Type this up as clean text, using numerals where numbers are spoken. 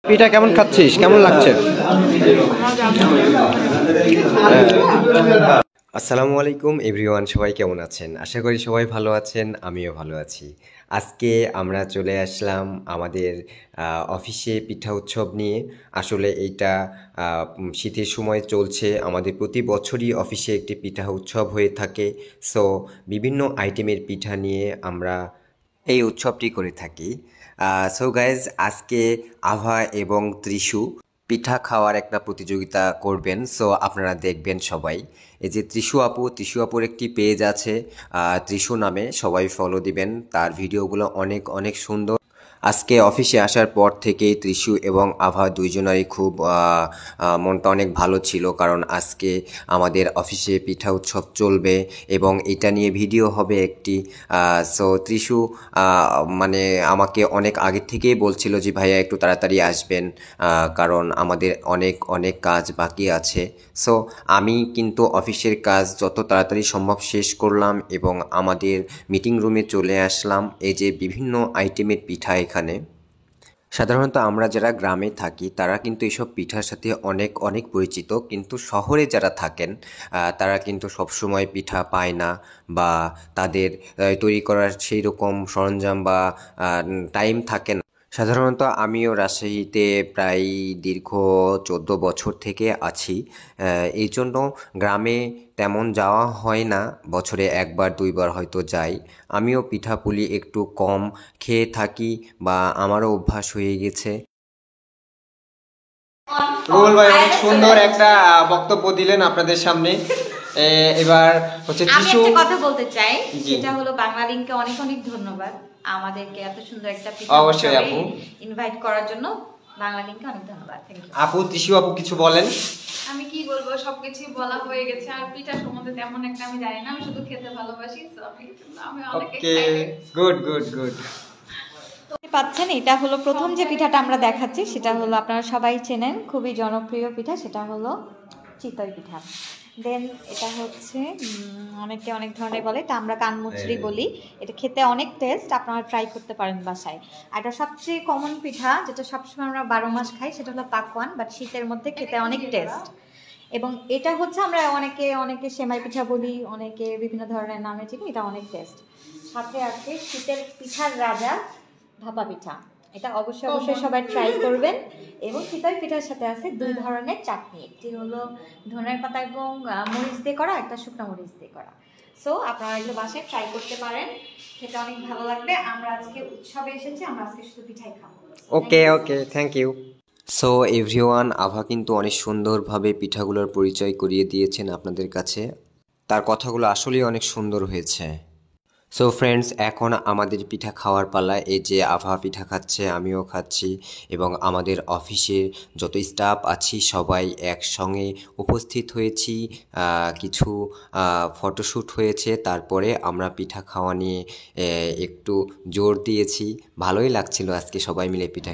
পিঠা কেমন খাচ্ছিস? কেমন লাগছে? আসসালামু আলাইকুম এভরিওয়ান, সবাই কেমন আছেন? আশা করি সবাই ভালো আছেন, আমিও ভালো আছি। আজকে আমরা চলে আসলাম আমাদের অফিসে পিঠা উৎসব নিয়ে। আসলে এইটা শীতের সময় চলছে, আমাদের প্রতি বছরই অফিসে একটি পিঠা উৎসব হয়ে থাকে। সো বিভিন্ন আইটেমের পিঠা নিয়ে আমরা এই উৎসবটি করে থাকি। সো গাইজ, আজকে আভা এবং ত্রিশু পিঠা খাওয়ার একটা প্রতিযোগিতা করবেন। সো আপনারা দেখবেন সবাই। এই যে ত্রিশু আপুর একটি পেজ আছে ত্রিশু নামে, সবাই ফলো দিবেন। তার ভিডিওগুলো অনেক অনেক সুন্দর। আজকে অফিসে আসার পর থেকেই ত্রিশু এবং আভা দুইজনারই খুব মনটা অনেক ভালো ছিল, কারণ আজকে আমাদের অফিসে পিঠা উৎসব চলবে এবং এটা নিয়ে ভিডিও হবে একটি। সো ত্রিশু মানে আমাকে অনেক আগে থেকেই বলছিল যে ভাইয়া একটু তাড়াতাড়ি আসবেন, কারণ আমাদের অনেক অনেক কাজ বাকি আছে। সো আমি কিন্তু অফিসের কাজ যত তাড়াতাড়ি সম্ভব শেষ করলাম এবং আমাদের মিটিং রুমে চলে আসলাম। এই যে বিভিন্ন আইটেমের পিঠা এখানে, সাধারণত আমরা যারা গ্রামে থাকি তারা কিন্তু এসব পিঠার সাথে অনেক অনেক পরিচিত, কিন্তু শহরে যারা থাকেন তারা কিন্তু সবসময় পিঠা পায় না, বা তাদের তৈরি করার সেই রকম সরঞ্জাম বা টাইম থাকে না। সাধারণত আমিও রাজশাহীতে প্রায় দীর্ঘ 14 বছর থেকে আছি। এই জন্য গ্রামে তেমন যাওয়া হয় না, বছরে একবার দুইবার হয়তো যাই। আমিও পিঠাপুলি একটু কম খেয়ে থাকি, বা আমারও অভ্যাস হয়ে গেছে। রুবেল ভাই অনেক সুন্দর একটা বক্তব্য দিলেন আপনাদের সামনে। এবার হচ্ছে আমি একটা কথা বলতে চাই, সেটা হলো বাংলালিংককে অনেক অনেক ধন্যবাদ আমাদেরকে এত সুন্দর একটা পিঠা অবশ্যই আপু ইনভাইট করার জন্য। বাংলালিংককে অনেক ধন্যবাদ। থ্যাংক ইউ আপু। ত্রিশু আপু কিছু বলেন। আমি কি বলবো, সবকিছু বলা হয়ে গেছে। আর পিঠা সম্বন্ধে তেমন একটা আমি জানি না, আমি শুধু খেতে ভালোবাসি। তো আমি অনেক এক্সাইটেড। Good good good. পাচ্ছেন, এটা হলো প্রথম যে পিঠাটা আমরা দেখাচ্ছি, সেটা হলো আপনারা সবাই চেনেন, খুবই জনপ্রিয় পিঠা, সেটা হলো চিতই পিঠা। দেন এটা হচ্ছে অনেকে অনেক ধরনের বলে, এটা আমরা কানমুচড়ি বলি। এটা খেতে অনেক টেস্ট, আপনারা ট্রাই করতে পারেন বাসায়। আর এটা সবচেয়ে কমন পিঠা, যেটা সবসময় আমরা 12 মাস খাই, সেটা হলো পাকওয়ান, বাট শীতের মধ্যে খেতে অনেক টেস্ট। এবং এটা হচ্ছে আমরা অনেকে অনেকে সেমাই পিঠা বলি, অনেকে বিভিন্ন ধরনের নামে চিনি। এটা অনেক টেস্ট। সাথে আছে শীতের পিঠার রাজা ভাপা পিঠা। এটা অবশ্যই অবশ্যই সবাই ট্রাই করবেন। এবং চিতই পিঠার সাথে আছে 2 ধরনের চাটনি, একটি হলো ধনের পাতা এবং মরিচ দিয়ে করা, একটা শুকনো মরিচ দিয়ে করা। সো আপনারা এগুলো বাসায় ট্রাই করতে পারেন, খেতে অনেক ভালো লাগবে। আমরা আজকে উৎসবে এসেছি, আমরা আজকে শুধু পিঠাই খাবো। ওকে ওকে, থ্যাংক ইউ। সো এভরিওয়ান, আভা কিন্তু অনেক সুন্দরভাবে পিঠাগুলোর পরিচয় করিয়ে দিয়েছেন আপনাদের কাছে। তার কথাগুলো আসলেই অনেক সুন্দর হয়েছে। সো ফ্রেন্ডস, এখন আমাদের পিঠা খাওয়ার পালা। এই যে আভা পিঠা খাচ্ছে, আমিও খাচ্ছি, এবং আমাদের অফিসে যত স্টাফ আছি সবাই একসঙ্গে উপস্থিত হয়েছি। কিছু ফটোশ্যুট হয়েছে, তারপরে আমরা পিঠা খাওয়া নিয়ে একটু জোর দিয়েছি। ভালোই লাগছিল আজকে সবাই মিলে পিঠা